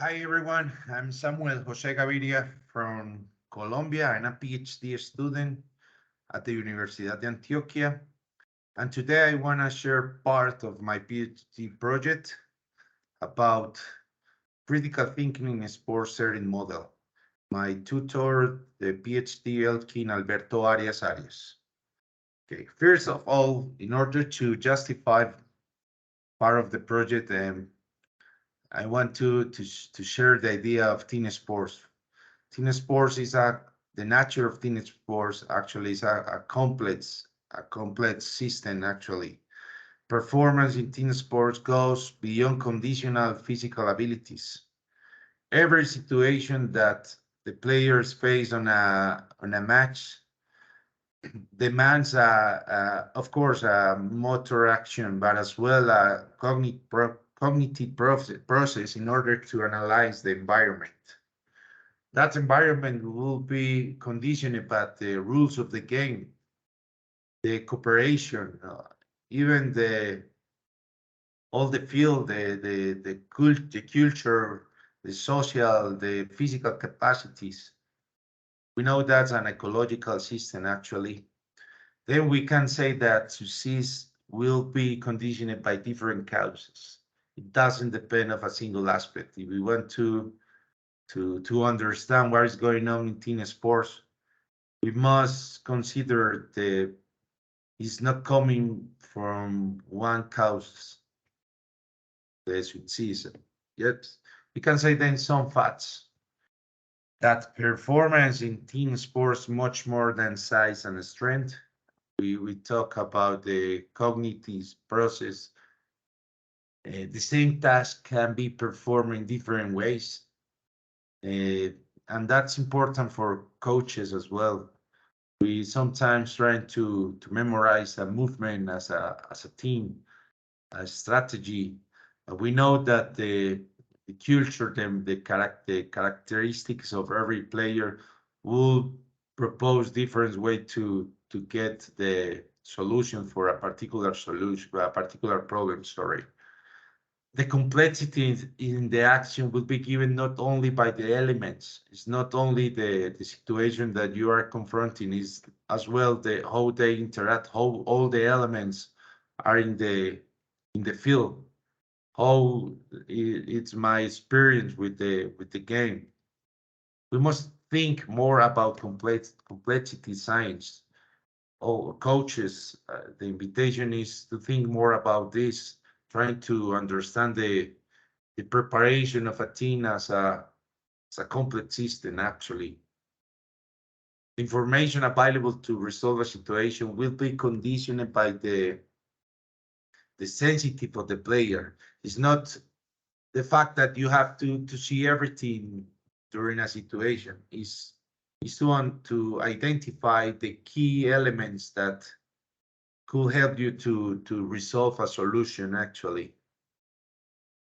Hi everyone, I'm Samuel Jose Gaviria from Colombia. I'm a PhD student at the Universidad de Antioquia. And today I want to share part of my PhD project about critical thinking in a sports setting model. My tutor, the PhD Elkin Alberto Arias. Okay, first of all, in order to justify part of the project, I want to share the idea of team sports. Team sports is the nature of team sports actually is a complex system actually. Performance in team sports goes beyond conditional physical abilities. Every situation that the players face on a match demands of course a motor action, but as well a cognitive process in order to analyze the environment. That environment will be conditioned by the rules of the game, the cooperation, even the all the field, the culture, the social, the physical capacities. We know that's an ecological system actually. Then we can say that success will be conditioned by different causes. It doesn't depend of a single aspect. If we want to understand what is going on in team sports, we must consider the it's not coming from one cause, the success. Yet we can say then some facts that performance in team sports much more than size and strength. We talk about the cognitive process. The same task can be performed in different ways. And that's important for coaches as well. We sometimes try to memorize a movement as a team, a strategy. We know that the culture, the characteristics of every player will propose different way to get the solution for a particular solution, a particular problem, sorry. The complexity in the action will be given not only by the elements, it's not only the situation that you are confronting, is as well the how they interact, how all the elements are in the field, how it's my experience with the game. We must think more about complexity science. All coaches, the invitation is to think more about this, trying to understand the preparation of a team as a complex system, actually. Information available to resolve a situation will be conditioned by the sensitive of the player. It's not the fact that you have to see everything during a situation. Is to identify the key elements that could help you to resolve a solution actually.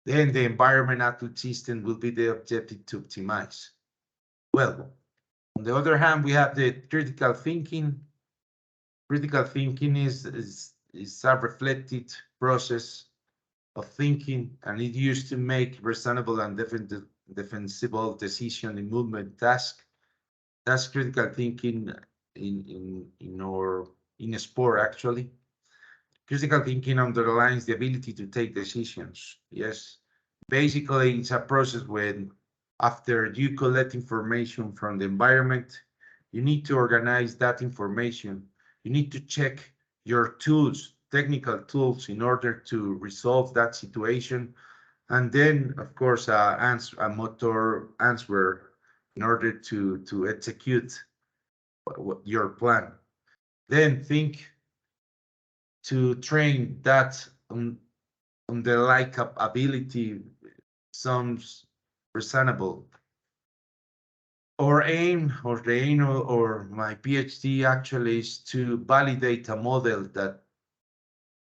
Then the environment athlete system will be the objective to optimize. Well, on the other hand, we have the critical thinking. Critical thinking is a reflected process of thinking, and it used to make reasonable and defensible decision in movement task. That's critical thinking in a sport actually. Critical thinking underlines the ability to take decisions. Yes. Basically, it's a process when after you collect information from the environment, you need to organize that information. You need to check your tools, technical tools, in order to resolve that situation. And then, of course, a motor answer in order to execute your plan. Then think to train that on the like ability sounds reasonable. Or my PhD actually is to validate a model that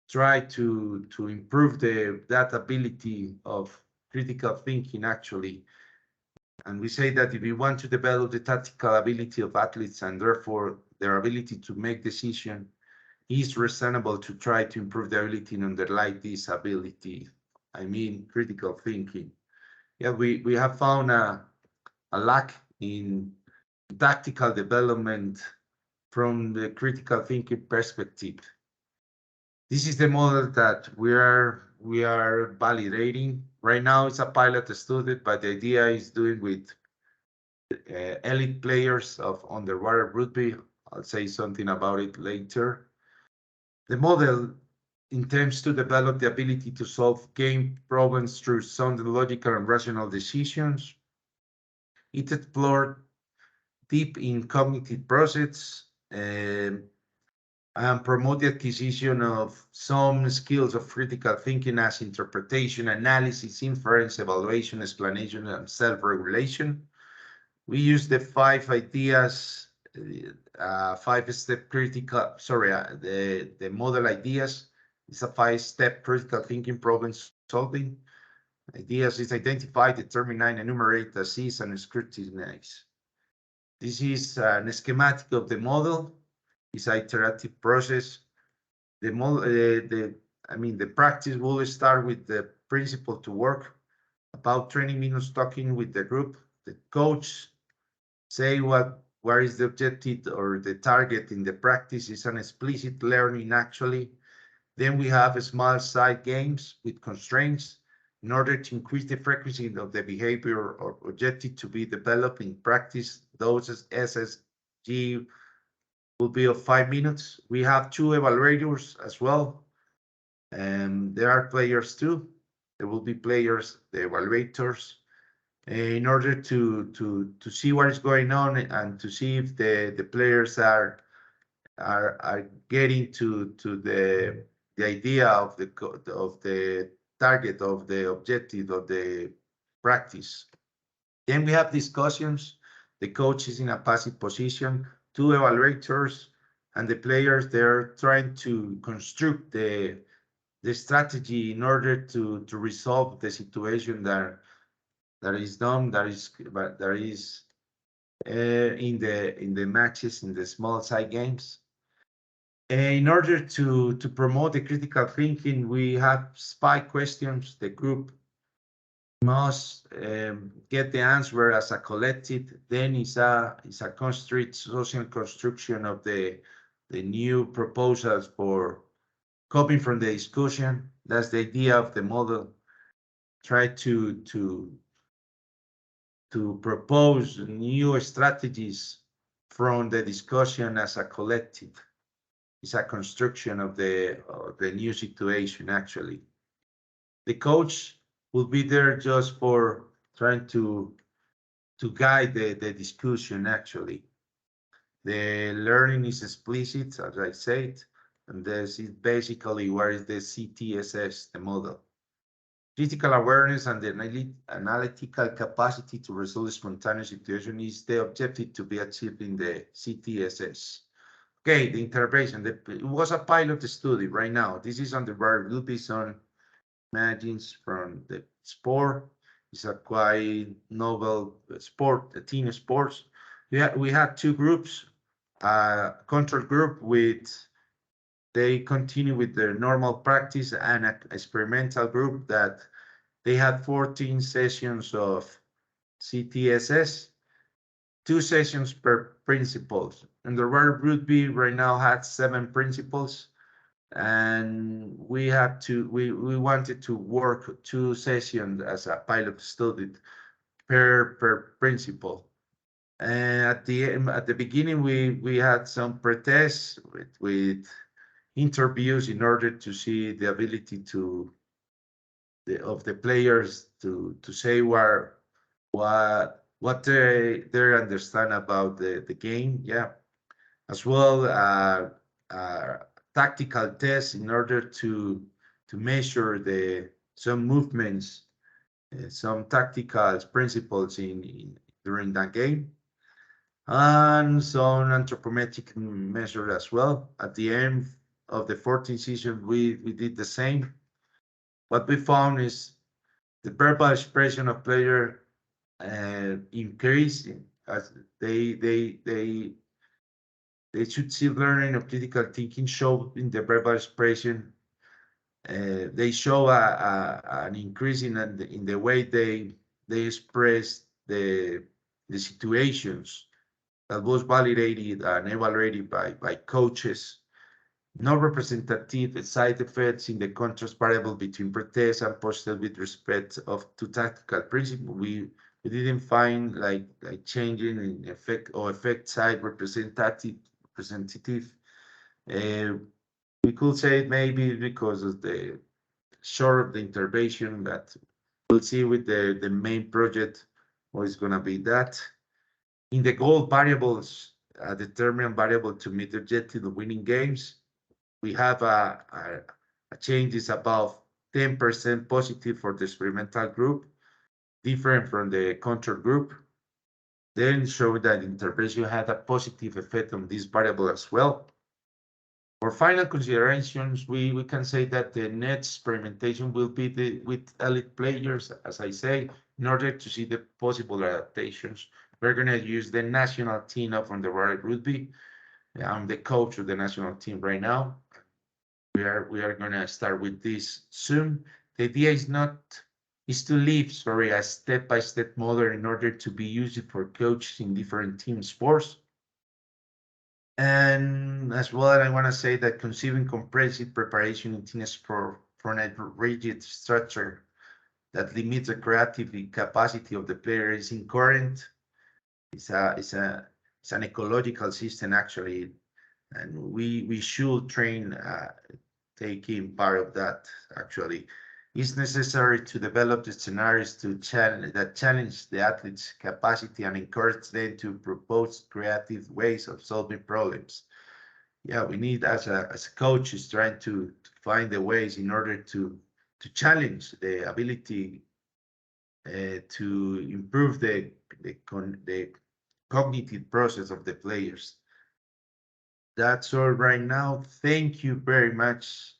try to improve that ability of critical thinking actually. And we say that if we want to develop the tactical ability of athletes and therefore their ability to make decision, is reasonable to try to improve the ability and underlie this ability. I mean, critical thinking. yeah, we have found a lack in tactical development from the critical thinking perspective. This is the model that we are validating right now. It's a pilot study, but the idea is doing with elite players of underwater rugby. I'll say something about it later. The model intends to develop the ability to solve game problems through sound logical and rational decisions. It explored deep in cognitive process and promote the acquisition of some skills of critical thinking as interpretation, analysis, inference, evaluation, explanation, and self-regulation. We use the 5 ideas, 5-step critical, sorry, the model ideas. It's a 5-step critical thinking problem solving. Ideas is identify, determine, enumerate, assess, and scrutinize. This is an schematic of the model. It's an iterative process. The model, the practice will start with the principle to work. About 20 minutes talking with the group. The coach say what is the objective or the target in the practice. Is an explicit learning actually. Then we have small side games with constraints in order to increase the frequency of the behavior or objective to be developed in practice. Those SSG will be of 5 minutes. We have 2 evaluators as well. And there are players too. There will be players, the evaluators, in order to see what is going on and to see if the players are getting to the idea of the target of the objective of the practice. Then we have discussions. The coach is in a passive position, 2 evaluators, and the players, they're trying to construct the strategy in order to resolve the situation that is done, that is in the matches, in the small side games. In order to promote the critical thinking, we have 5 questions. The group must get the answer as a collective. Then it's a construct, social construction of the new proposals for copying from the discussion. That's the idea of the model. Try to propose new strategies from the discussion as a collective. It's a construction of the new situation actually. The coach will be there just for trying to guide the discussion actually. The learning is explicit, as I said, and this is basically where is the CTSS, the model. Critical awareness and the analytical capacity to resolve spontaneous situations is the objective to be achieved in the CTSS. Okay, the intervention. It was a pilot study right now. This is on the will be some images from the sport. It's a quite novel sport, the team sports. We had 2 groups, a control group they continue with their normal practice and an experimental group that they had 14 sessions of CTSS, 2 sessions per principles. And the World Rugby right now had 7 principles. And we wanted to work 2 sessions as a pilot study per principle. And at the beginning, we had some pre-tests with interviews in order to see the ability of the players to say what they understand about the game, yeah, as well tactical tests in order to measure some movements, some tactical principles during that game, and some anthropometric measure as well. At the end of the 14th season, we did the same. What we found is the verbal expression of player increasing as they should see learning of critical thinking show in the verbal expression. They show an increase in the way they they express the situations that was validated and evaluated by coaches. No representative side effects in the contrast variable between pretest and posted with respect to tactical principle. We didn't find like changing in effect side representative. We could say maybe because of the short of the intervention, but we'll see with the main project what is going to be that. In the goal variables, a determinant variable to meet the objective of winning games, we have a change is about 10% positive for the experimental group, different from the control group. Then show that intervention had a positive effect on this variable as well. For final considerations, we can say that the next experimentation will be with elite players, as I say, in order to see the possible adaptations. We're going to use the national team up on the world rugby. I'm the coach of the national team right now. We are going to start with this soon. The idea is to leave, a step-by-step model in order to be used for coaches in different team sports. And as well, I want to say that conceiving comprehensive preparation in team sport from a rigid structure that limits the creative capacity of the player is incoherent. It's an ecological system actually, and we should train taking part of that actually. It's necessary to develop the scenarios that challenge the athlete's capacity and encourage them to propose creative ways of solving problems. Yeah, we need as a coach is trying to find the ways in order to challenge the ability to improve the cognitive process of the players. That's all right now. Thank you very much